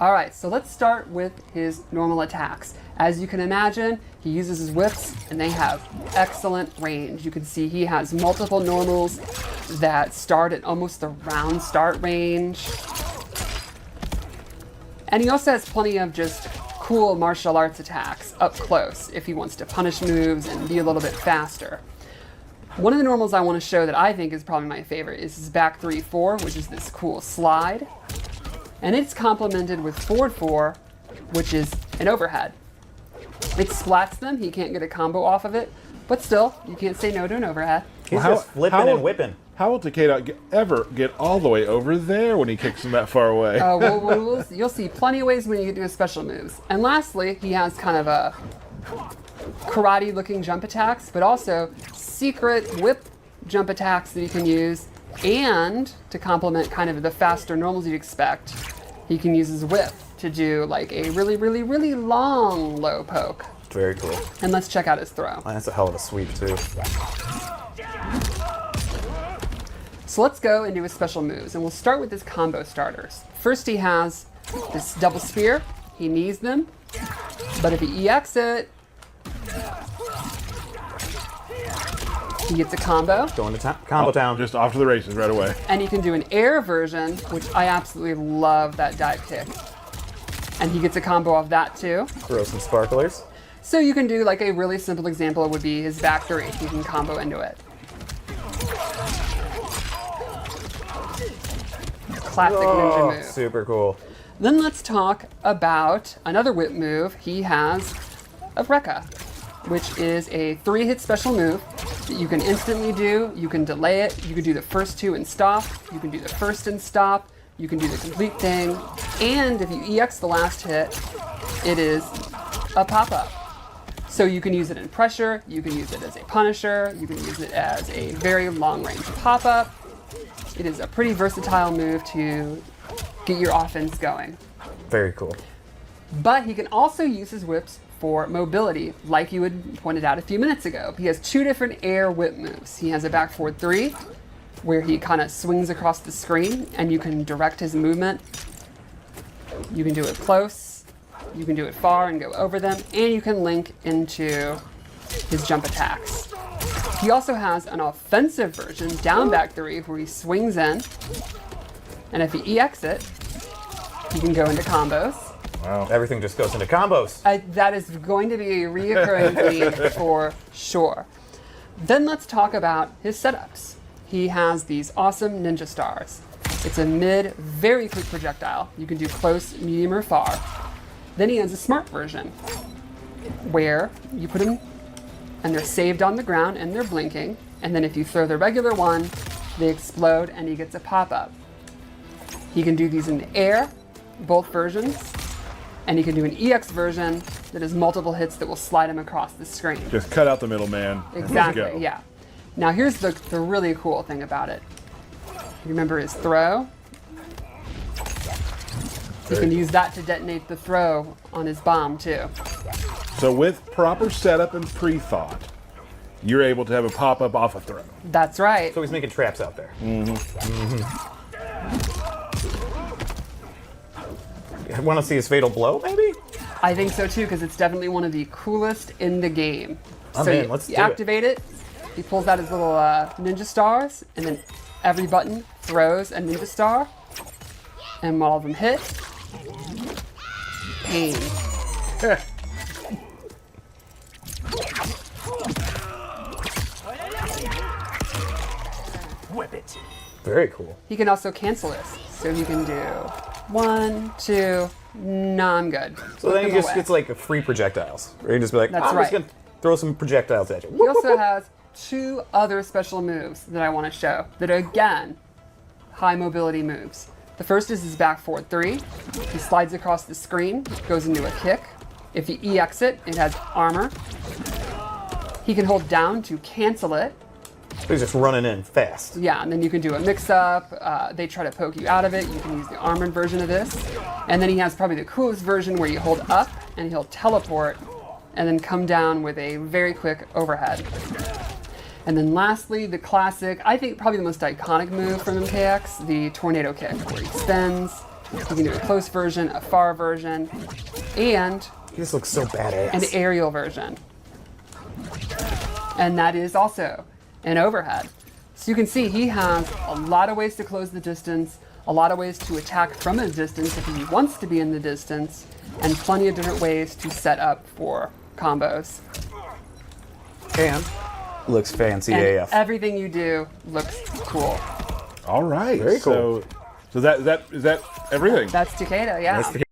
All right, so let's start with his normal attacks. As you can imagine, he uses his whips and they have excellent range. You can see he has multiple normals that start at almost the round start range. And he also has plenty of just cool martial arts attacks up close if he wants to punish moves and be a little bit faster. One of the normals I want to show that I think is probably my favorite is his back 3-4, which is this cool slide. And it's complemented with forward 4, which is an overhead. It splats them, he can't get a combo off of it, but still, you can't say no to an overhead. He's just flipping and whipping. How will Takeda ever get all the way over there when he kicks him that far away? You'll see plenty of ways when you can do his special moves. And lastly, he has kind of a karate-looking jump attacks, but also secret whip jump attacks that you can use. And to complement kind of the faster normals you'd expect, he can use his whip to do like a really, really, really long low poke. Very cool. And let's check out his throw. Oh, that's a hell of a sweep too. So let's go into his special moves, and we'll start with his combo starters. First he has this double spear. He knees them, but if he EX it, he gets a combo. Going to combo town. Just off to the races right away. And he can do an air version, which I absolutely love that dive kick. And he gets a combo off that too. Throw some sparklers. So you can do like a really simple example would be his back 3. You can combo into it. Classic ninja move. Super cool. Then let's talk about another whip move. He has a Rekka, which is a 3-hit special move that you can instantly do. You can delay it. You can do the first 2 and stop. You can do the first and stop. You can do the complete thing. And if you EX the last hit, it is a pop-up. So you can use it in pressure. You can use it as a punisher. You can use it as a very long-range pop-up. It is a pretty versatile move to get your offense going. Very cool. But he can also use his whips for mobility, like you had pointed out a few minutes ago. He has 2 different air whip moves. He has a back forward 3, where he kind of swings across the screen, and you can direct his movement. You can do it close, you can do it far and go over them, and you can link into his jump attacks. He also has an offensive version, down back 3, where he swings in, and if he EX it, he can go into combos. Wow. Everything just goes into combos. That is going to be a reoccurring theme for sure. Then let's talk about his setups. He has these awesome ninja stars. It's a mid, very quick projectile. You can do close, medium, or far. Then he has a smart version, where you put them and they're saved on the ground and they're blinking. And then if you throw the regular one, they explode and he gets a pop-up. He can do these in the air, both versions. And he can do an EX version that has multiple hits that will slide him across the screen. Just cut out the middle, man. Exactly, yeah. Now here's the really cool thing about it. Remember his throw? You can use that to detonate the throw on his bomb too. So with proper setup and pre-thought, you're able to have a pop-up off a throw. That's right. So he's making traps out there. Want to see his fatal blow, maybe? I think so too, because it's definitely one of the coolest in the game. Oh, so man, let's you do activate it. He pulls out his little ninja stars, and then every button throws a ninja star. And all of them hit. Pain. Whip it. Very cool. He can also cancel this, so he can do 1, 2. No, I'm good. So then he just gets like free projectiles. Or you can just be like, That's I'm right. just going to throw some projectiles at you. He also has 2 other special moves that I want to show that are, again, high mobility moves. The first is his back forward 3. He slides across the screen, goes into a kick. If he EX it, it has armor. He can hold down to cancel it. He's just running in fast. Yeah, and then you can do a mix-up. They try to poke you out of it. You can use the armored version of this. And then he has probably the coolest version where you hold up and he'll teleport and then come down with a very quick overhead. And then lastly, the classic, I think probably the most iconic move from MKX, the tornado kick, where he spins, You can do a close version, a far version, and This looks so badass. an aerial version. And that is also an overhead. So you can see he has a lot of ways to close the distance, a lot of ways to attack from a distance if he wants to be in the distance, and plenty of different ways to set up for combos. And looks fancy And AF. everything you do looks cool. All right. Very cool. So is that everything? That's Takeda, yeah. Nice to hear.